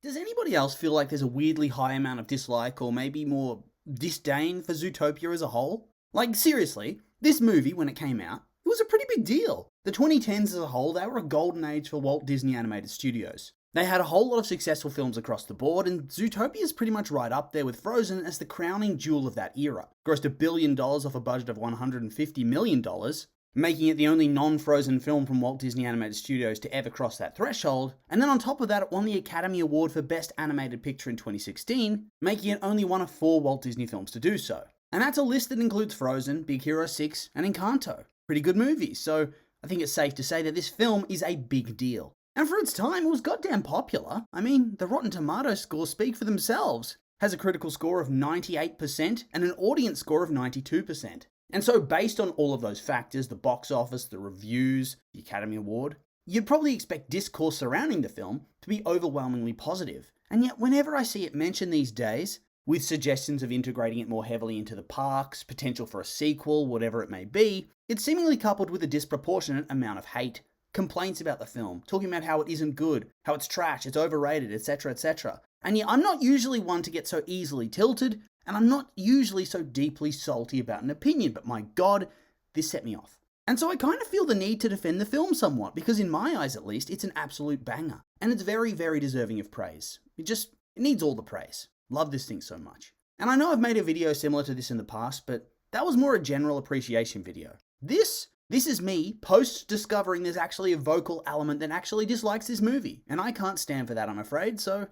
Does anybody else feel like there's a weirdly high amount of dislike or maybe more disdain for Zootopia as a whole? Like, seriously, this movie, when it came out, it was a pretty big deal. The 2010s as a whole, they were a golden age for Walt Disney Animated Studios. They had a whole lot of successful films across the board, and Zootopia is pretty much right up there with Frozen as the crowning jewel of that era. Grossed $1 billion off a budget of $150 million, making it the only non-Frozen film from Walt Disney Animated Studios to ever cross that threshold, and then on top of that it won the Academy Award for Best Animated Picture in 2016, making it only one of 4 Walt Disney films to do so. And that's a list that includes Frozen, Big Hero 6, and Encanto. Pretty good movies, so I think it's safe to say that this film is a big deal. And for its time, it was goddamn popular. I mean, the Rotten Tomatoes scores speak for themselves. Has a critical score of 98% and an audience score of 92%. And so based on all of those factors, the box office, the reviews, the Academy Award, you'd probably expect discourse surrounding the film to be overwhelmingly positive. And yet whenever I see it mentioned these days, with suggestions of integrating it more heavily into the parks, potential for a sequel, whatever it may be, it's seemingly coupled with a disproportionate amount of hate, complaints about the film, talking about how it isn't good, how it's trash, it's overrated, etc, etc. And yet I'm not usually one to get so easily tilted, and I'm not usually so deeply salty about an opinion, but my god, this set me off. And so I kind of feel the need to defend the film somewhat, because in my eyes at least, it's an absolute banger. And it's very, very deserving of praise. It needs all the praise. Love this thing so much. And I know I've made a video similar to this in the past, but that was more a general appreciation video. This is me post-discovering there's actually a vocal element that actually dislikes this movie. And I can't stand for that, I'm afraid, so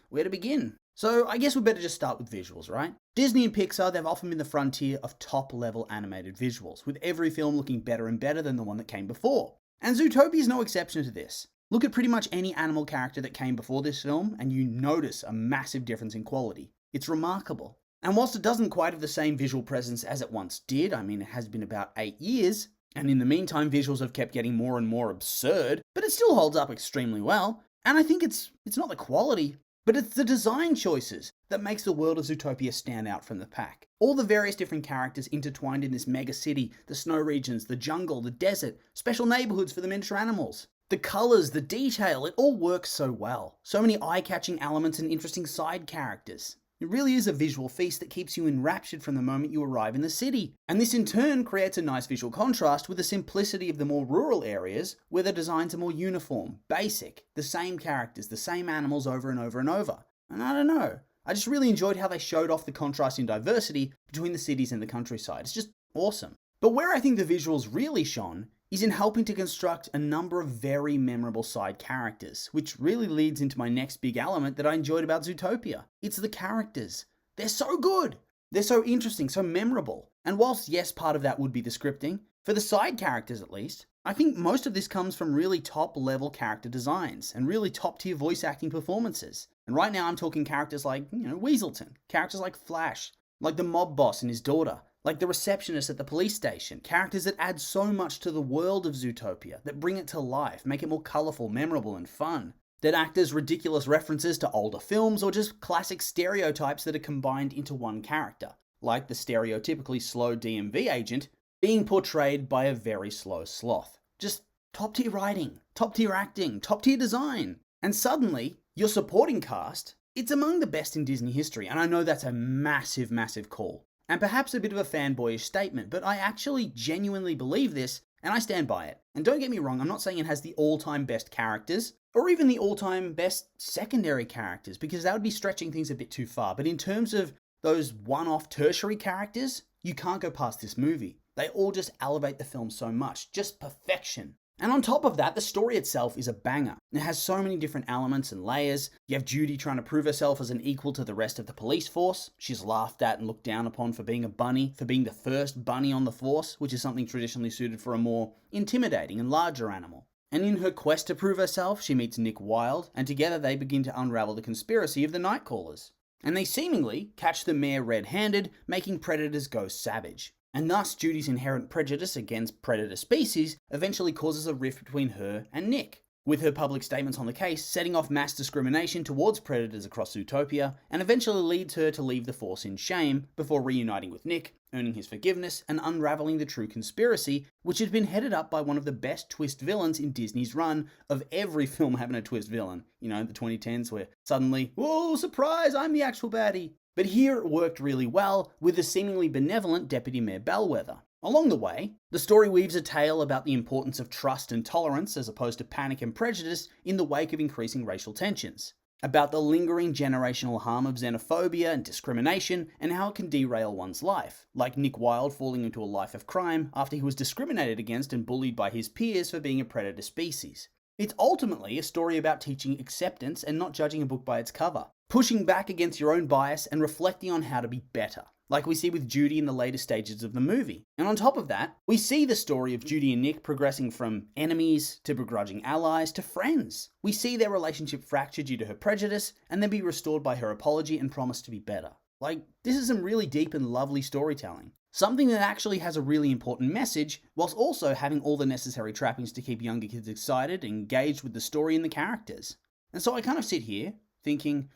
where to begin? So I guess we better just start with visuals, right? Disney and Pixar, they've often been the frontier of top-level animated visuals, with every film looking better and better than the one that came before. And Zootopia is no exception to this. Look at pretty much any animal character that came before this film, and you notice a massive difference in quality. It's remarkable. And whilst it doesn't quite have the same visual presence as it once did, I mean, it has been about 8 years, and in the meantime, visuals have kept getting more and more absurd, but it still holds up extremely well. And I think it's not the quality, but it's the design choices that makes the world of Zootopia stand out from the pack. All the various different characters intertwined in this mega city, the snow regions, the jungle, the desert, special neighborhoods for the miniature animals. The colors, the detail, it all works so well. So many eye-catching elements and interesting side characters. It really is a visual feast that keeps you enraptured from the moment you arrive in the city. And this in turn creates a nice visual contrast with the simplicity of the more rural areas where the designs are more uniform, basic, the same characters, the same animals over and over and over. And I don't know, I just really enjoyed how they showed off the contrast in diversity between the cities and the countryside. It's just awesome. But where I think the visuals really shone is in helping to construct a number of very memorable side characters, which really leads into my next big element that I enjoyed about Zootopia. It's the characters. They're so good. They're so interesting, so memorable. And whilst yes, part of that would be the scripting, for the side characters at least, I think most of this comes from really top level character designs and really top tier voice acting performances. And right now I'm talking characters like, Weaselton, characters like Flash, like the mob boss and his daughter, like the receptionist at the police station, characters that add so much to the world of Zootopia, that bring it to life, make it more colourful, memorable and fun, that act as ridiculous references to older films or just classic stereotypes that are combined into one character, like the stereotypically slow DMV agent being portrayed by a very slow sloth. Just top tier writing, top tier acting, top tier design. And suddenly, your supporting cast, it's among the best in Disney history, and I know that's a massive, massive call. And perhaps a bit of a fanboyish statement, but I actually genuinely believe this, and I stand by it. And don't get me wrong, I'm not saying it has the all-time best characters, or even the all-time best secondary characters, because that would be stretching things a bit too far. But in terms of those one-off tertiary characters, you can't go past this movie. They all just elevate the film so much, just perfection. And on top of that, the story itself is a banger. It has so many different elements and layers. You have Judy trying to prove herself as an equal to the rest of the police force. She's laughed at and looked down upon for being a bunny, for being the first bunny on the force, which is something traditionally suited for a more intimidating and larger animal. And in her quest to prove herself, she meets Nick Wilde, and together they begin to unravel the conspiracy of the Nightcallers. And they seemingly catch the mayor red-handed, making predators go savage. And thus, Judy's inherent prejudice against predator species eventually causes a rift between her and Nick. with her public statements on the case setting off mass discrimination towards predators across Zootopia, and eventually leads her to leave the force in shame before reuniting with Nick, earning his forgiveness and unraveling the true conspiracy, which had been headed up by one of the best twist villains in Disney's run of every film having a twist villain. You know, the 2010s where suddenly, whoa, surprise, I'm the actual baddie. But here it worked really well with the seemingly benevolent Deputy Mayor Bellwether. Along the way, the story weaves a tale about the importance of trust and tolerance as opposed to panic and prejudice in the wake of increasing racial tensions, about the lingering generational harm of xenophobia and discrimination and how it can derail one's life, like Nick Wilde falling into a life of crime after he was discriminated against and bullied by his peers for being a predator species. It's ultimately a story about teaching acceptance and not judging a book by its cover, pushing back against your own bias and reflecting on how to be better, like we see with Judy in the later stages of the movie. And on top of that, we see the story of Judy and Nick progressing from enemies to begrudging allies to friends. We see their relationship fracture due to her prejudice and then be restored by her apology and promise to be better. Like, this is some really deep and lovely storytelling. Something that actually has a really important message, whilst also having all the necessary trappings to keep younger kids excited and engaged with the story and the characters. And so I kind of sit here thinking,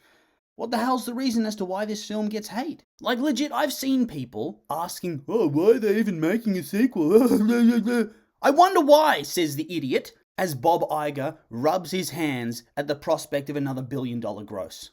what the hell's the reason as to why this film gets hate? Like, legit, I've seen people asking, oh, why are they even making a sequel? I wonder why, says the idiot, as Bob Iger rubs his hands at the prospect of another $1 billion gross.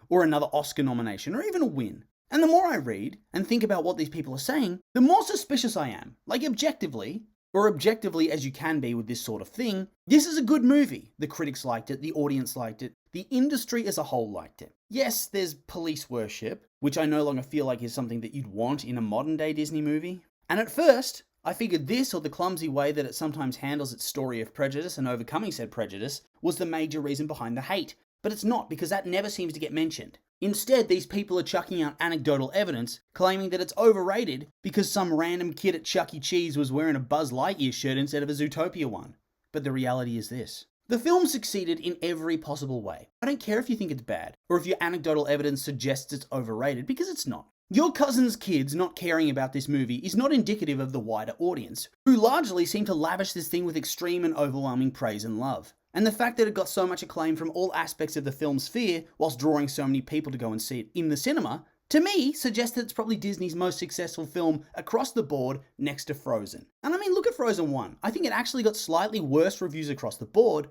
Or another Oscar nomination, or even a win. And the more I read and think about what these people are saying, the more suspicious I am. Like, objectively, or objectively as you can be with this sort of thing, this is a good movie. The critics liked it, the audience liked it, the industry as a whole liked it. Yes, there's police worship, which I no longer feel like is something that you'd want in a modern day Disney movie. And at first, I figured this, or the clumsy way that it sometimes handles its story of prejudice and overcoming said prejudice, was the major reason behind the hate. But it's not, because that never seems to get mentioned. Instead, these people are chucking out anecdotal evidence, claiming that it's overrated because some random kid at Chuck E. Cheese was wearing a Buzz Lightyear shirt instead of a Zootopia one. But the reality is this. The film succeeded in every possible way. I don't care if you think it's bad, or if your anecdotal evidence suggests it's overrated, because it's not. Your cousin's kids not caring about this movie is not indicative of the wider audience, who largely seem to lavish this thing with extreme and overwhelming praise and love. And the fact that it got so much acclaim from all aspects of the film's sphere, whilst drawing so many people to go and see it in the cinema, to me suggests that it's probably Disney's most successful film across the board next to Frozen. And I mean, look at Frozen 1. I think it actually got slightly worse reviews across the board,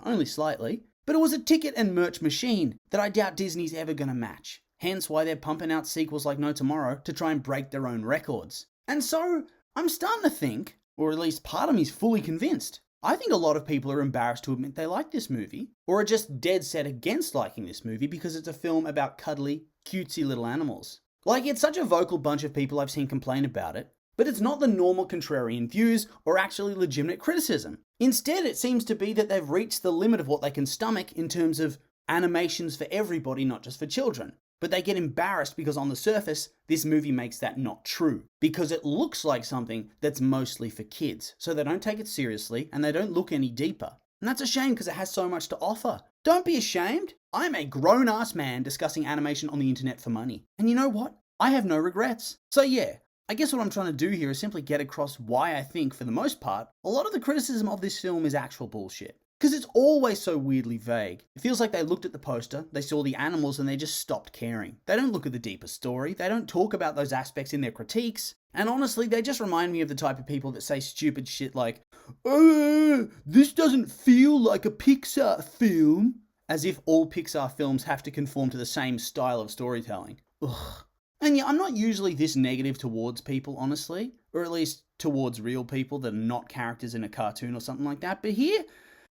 only slightly, but it was a ticket and merch machine that I doubt Disney's ever gonna match. Hence why they're pumping out sequels like No Tomorrow to try and break their own records. And so, I'm starting to think, or at least part of me's fully convinced, I think a lot of people are embarrassed to admit they like this movie, or are just dead set against liking this movie because it's a film about cuddly, cutesy little animals. Like, it's such a vocal bunch of people I've seen complain about it, but it's not the normal contrarian views or actually legitimate criticism. Instead, it seems to be that they've reached the limit of what they can stomach in terms of animations for everybody, not just for children. But they get embarrassed because on the surface, this movie makes that not true. Because it looks like something that's mostly for kids. So they don't take it seriously and they don't look any deeper. And that's a shame because it has so much to offer. Don't be ashamed. I'm a grown-ass man discussing animation on the internet for money. And you know what? I have no regrets. So yeah, I guess what I'm trying to do here is simply get across why I think, for the most part, a lot of the criticism of this film is actual bullshit. Because it's always so weirdly vague. It feels like they looked at the poster, they saw the animals, and they just stopped caring. They don't look at the deeper story, they don't talk about those aspects in their critiques, and honestly, they just remind me of the type of people that say stupid shit like, this doesn't feel like a Pixar film, as if all Pixar films have to conform to the same style of storytelling. Ugh. And yeah, I'm not usually this negative towards people, honestly, or at least towards real people that are not characters in a cartoon or something like that, but here,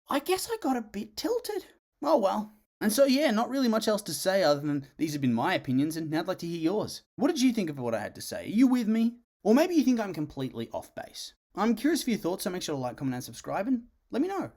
I guess I got a bit tilted. Oh well. And so yeah, not really much else to say other than these have been my opinions and I'd like to hear yours. What did you think of what I had to say? Are you with me? Or maybe you think I'm completely off base. I'm curious for your thoughts, so make sure to like, comment and subscribe and let me know.